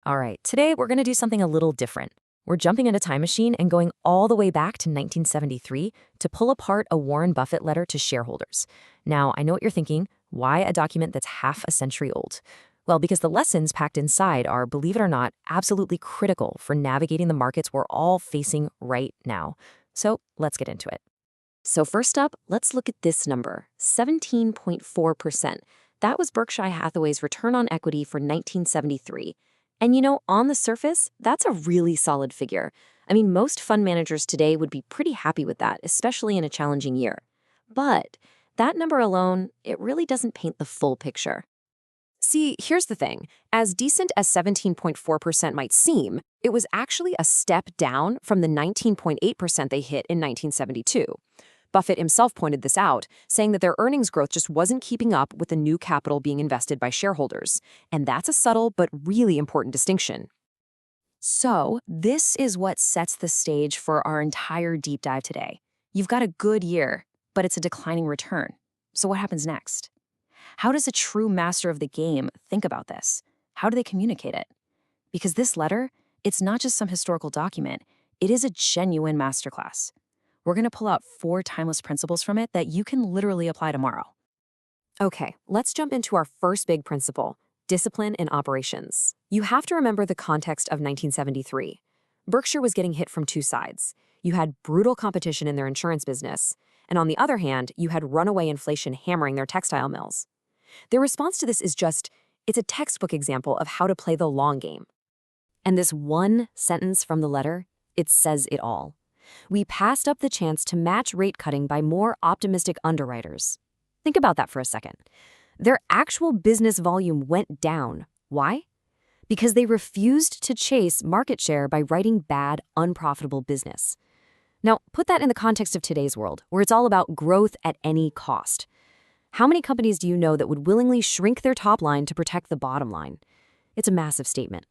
All right, today we're going to do something a little different. We're jumping in a time machine and going all the way back to 1973 to pull apart a Warren Buffett letter to shareholders. Now, I know what you're thinking. Why a document that's half a century old? Well, because the lessons packed inside are, believe it or not, absolutely critical for navigating the markets we're all facing right now. So let's get into it. So first up, let's look at this number, 17.4%. That was Berkshire Hathaway's return on equity for 1973. And on the surface, that's a really solid figure. I mean, most fund managers today would be pretty happy with that, especially in a challenging year. But that number alone, it really doesn't paint the full picture. See, here's the thing. As decent as 17.4% might seem, it was actually a step down from the 19.8% they hit in 1972. Buffett himself pointed this out, saying that their earnings growth just wasn't keeping up with the new capital being invested by shareholders. And that's a subtle but really important distinction. So, this is what sets the stage for our entire deep dive today. You've got a good year, but it's a declining return. So what happens next? How does a true master of the game think about this? How do they communicate it? Because this letter, it's not just some historical document, it is a genuine masterclass. We're going to pull out 4 timeless principles from it that you can literally apply tomorrow. Okay, let's jump into our first big principle, discipline in operations. You have to remember the context of 1973. Berkshire was getting hit from 2 sides. You had brutal competition in their insurance business, and on the other hand, you had runaway inflation hammering their textile mills. Their response to this is it's a textbook example of how to play the long game. And this one sentence from the letter, it says it all. We passed up the chance to match rate cutting by more optimistic underwriters. Think about that for a second. Their actual business volume went down. Why? Because they refused to chase market share by writing bad, unprofitable business. Now, put that in the context of today's world, where it's all about growth at any cost. How many companies do you know that would willingly shrink their top line to protect the bottom line? It's a massive statement.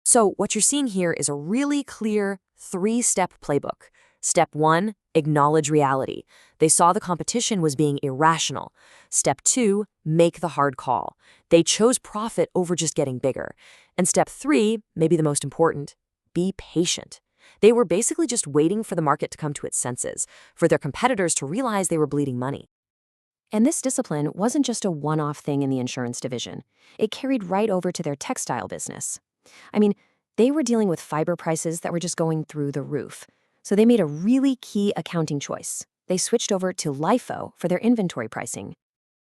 So what you're seeing here is a really clear 3-step playbook. Step 1, acknowledge reality. They saw the competition was being irrational. Step 2, make the hard call. They chose profit over just getting bigger. And step 3, maybe the most important, be patient. They were basically just waiting for the market to come to its senses, for their competitors to realize they were bleeding money. And this discipline wasn't just a one-off thing in the insurance division. It carried right over to their textile business. I mean, they were dealing with fiber prices that were just going through the roof. So they made a really key accounting choice. They switched over to LIFO for their inventory pricing.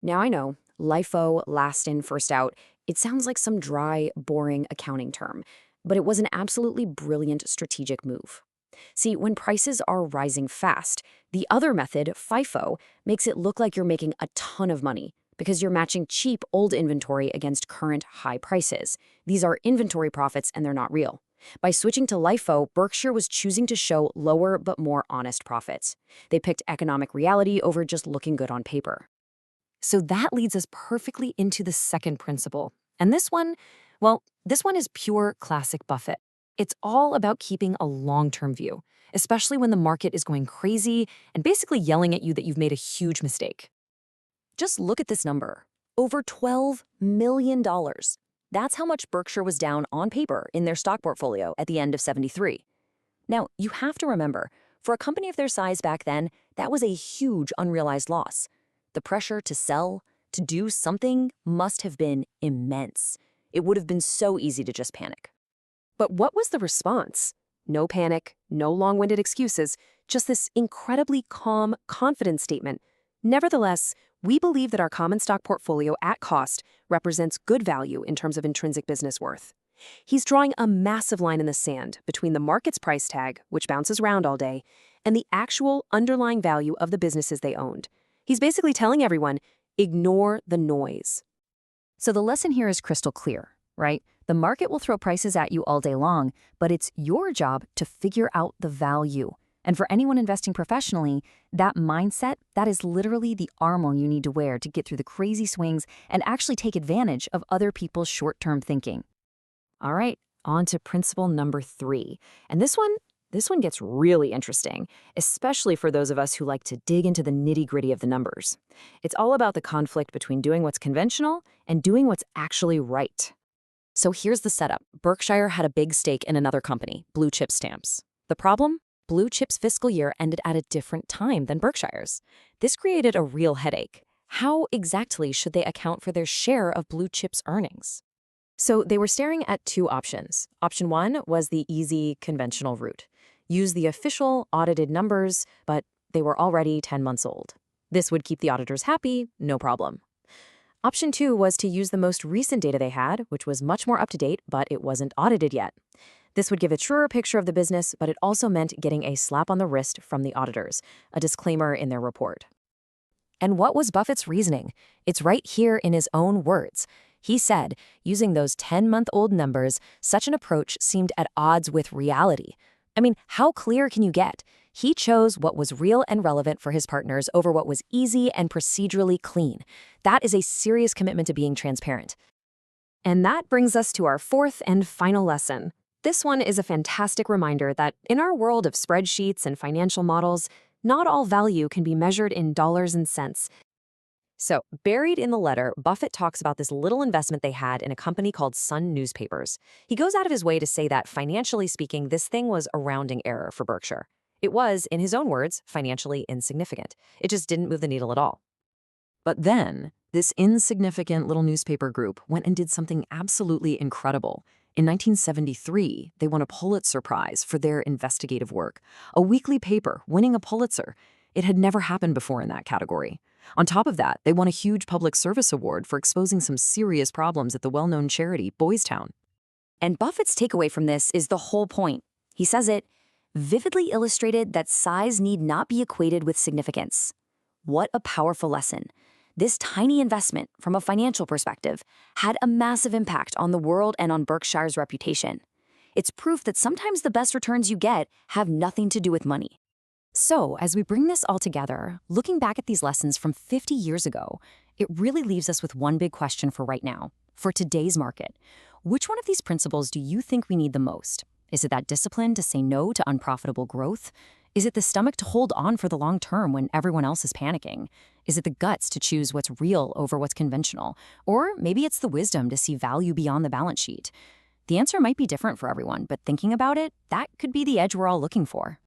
Now I know, LIFO, last in, first out, it sounds like some dry, boring accounting term, but it was an absolutely brilliant strategic move. See, when prices are rising fast, the other method, FIFO, makes it look like you're making a ton of money because you're matching cheap old inventory against current high prices. These are inventory profits and they're not real. By switching to LIFO, Berkshire was choosing to show lower but more honest profits. They picked economic reality over just looking good on paper. So that leads us perfectly into the second principle. And this one is pure classic Buffett. It's all about keeping a long-term view, especially when the market is going crazy and basically yelling at you that you've made a huge mistake. Just look at this number, over $12 million. That's how much Berkshire was down on paper in their stock portfolio at the end of '73. Now, you have to remember, for a company of their size back then, that was a huge unrealized loss. The pressure to sell, to do something, must have been immense. It would have been so easy to just panic. But what was the response? No panic, no long-winded excuses, just this incredibly calm, confident statement. Nevertheless, we believe that our common stock portfolio at cost represents good value in terms of intrinsic business worth. He's drawing a massive line in the sand between the market's price tag, which bounces around all day, and the actual underlying value of the businesses they owned. He's basically telling everyone, ignore the noise. So the lesson here is crystal clear, right? The market will throw prices at you all day long, but it's your job to figure out the value. And for anyone investing professionally, that mindset, that is literally the armor you need to wear to get through the crazy swings and actually take advantage of other people's short-term thinking. All right, on to principle number 3. And this one gets really interesting, especially for those of us who like to dig into the nitty-gritty of the numbers. It's all about the conflict between doing what's conventional and doing what's actually right. So here's the setup. Berkshire had a big stake in another company, Blue Chip Stamps. The problem? Blue Chip's fiscal year ended at a different time than Berkshire's. This created a real headache. How exactly should they account for their share of Blue Chip's earnings? So they were staring at two options. Option one was the easy, conventional route. Use the official, audited numbers, but they were already 10 months old. This would keep the auditors happy, no problem. Option two was to use the most recent data they had, which was much more up-to-date, but it wasn't audited yet. This would give a truer picture of the business, but it also meant getting a slap on the wrist from the auditors, a disclaimer in their report. And what was Buffett's reasoning? It's right here in his own words. He said, using those 10-month-old numbers, such an approach seemed at odds with reality. I mean, how clear can you get? He chose what was real and relevant for his partners over what was easy and procedurally clean. That is a serious commitment to being transparent. And that brings us to our fourth and final lesson. This one is a fantastic reminder that in our world of spreadsheets and financial models, not all value can be measured in dollars and cents. So, buried in the letter, Buffett talks about this little investment they had in a company called Sun Newspapers. He goes out of his way to say that, financially speaking, this thing was a rounding error for Berkshire. It was, in his own words, financially insignificant. It just didn't move the needle at all. But then, this insignificant little newspaper group went and did something absolutely incredible. In 1973, they won a Pulitzer Prize for their investigative work, a weekly paper winning a Pulitzer. It had never happened before in that category. On top of that, they won a huge public service award for exposing some serious problems at the well-known charity Boys Town. And Buffett's takeaway from this is the whole point. He says it vividly illustrated that size need not be equated with significance. What a powerful lesson. This tiny investment, from a financial perspective, had a massive impact on the world and on Berkshire's reputation. It's proof that sometimes the best returns you get have nothing to do with money. So, as we bring this all together, looking back at these lessons from 50 years ago, it really leaves us with one big question for right now, for today's market. Which one of these principles do you think we need the most? Is it that discipline to say no to unprofitable growth? Is it the stomach to hold on for the long term when everyone else is panicking? Is it the guts to choose what's real over what's conventional? Or maybe it's the wisdom to see value beyond the balance sheet. The answer might be different for everyone, but thinking about it, that could be the edge we're all looking for.